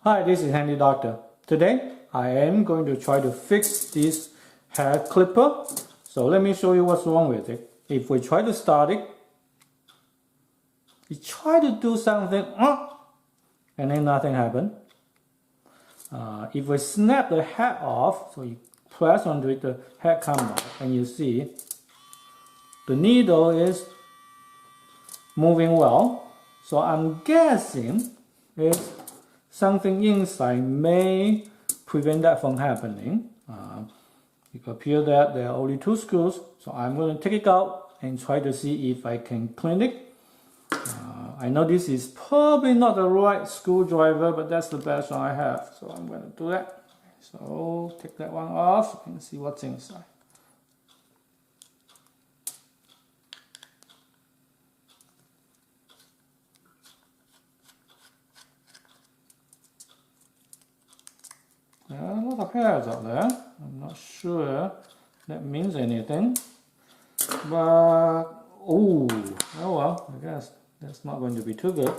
Hi, this is Handy Doctor. Today I am going to try to fix this hair clipper. So let me show you what's wrong with it. If we try to start it, you try to do something and then nothing happened. If we snap the head off, so you press onto it, the head comes off, and you see the needle is moving well. So I'm guessing it's something inside may prevent that from happening. It appears that there are only 2 screws, so I'm going to take it out and try to see if I can clean it. I know this is probably not the right screwdriver, but that's the best one I have, so I'm going to do that. So take that one off and see what's inside. There are a lot of hairs out there. I'm not sure that means anything. But, oh well, I guess that's not going to be too good.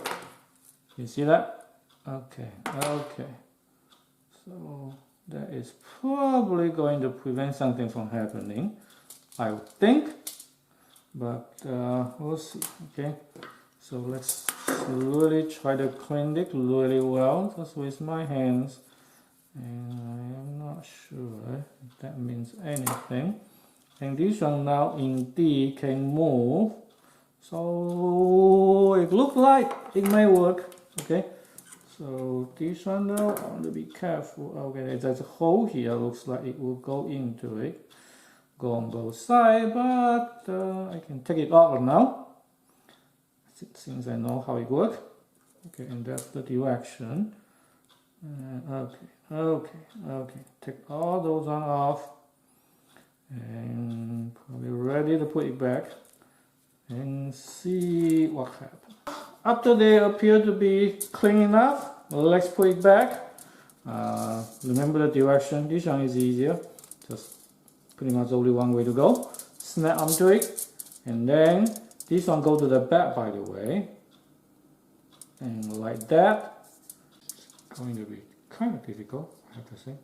You see that? Okay. So that is probably going to prevent something from happening, I would think. But we'll see. Okay. So let's really try to clean it really well, just with my hands. And I am not sure if that means anything. And this one now indeed can move. So it looks like it may work. Okay. So this one now, I want to be careful. Okay, there's a hole here. Looks like it will go into it. Go on both sides, but I can take it off now. Since I know how it works. Okay, and that's the direction. Okay. Take all those on off, and probably ready to put it back and see what happens. After they appear to be clean enough, let's put it back. Remember the direction. This one is easier. Just pretty much only one way to go. Snap onto it, and then this one go to the back, by the way, and like that. Going to be kind of difficult, I have to say.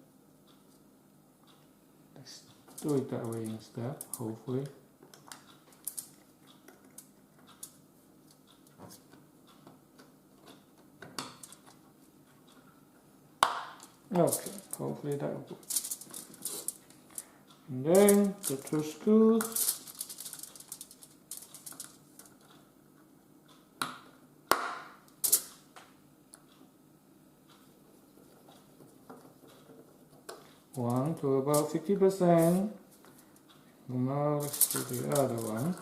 Let's do it that way instead, hopefully. Okay, hopefully that will work. And then the 2 screws. One to about 50%. Now let's do the other one.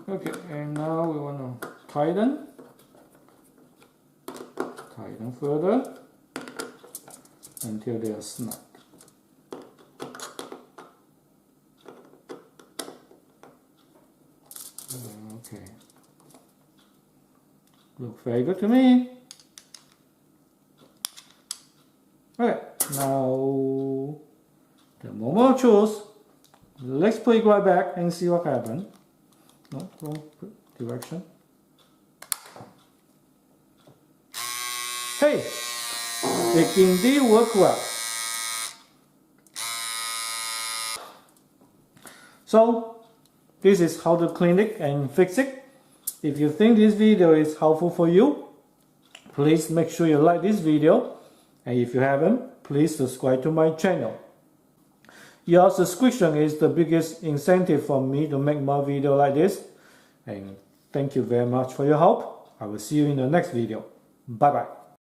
Okay, and now we want to tighten further until they are snug. Okay, looks very good to me. Okay, now the more choose. Let's put it right back and see what happens. No, wrong direction. Hey, it indeed worked well. So this is how to clean it and fix it. If you think this video is helpful for you, please make sure you like this video. And if you haven't, please subscribe to my channel. Your subscription is the biggest incentive for me to make more videos like this. And thank you very much for your help. I will see you in the next video. Bye bye.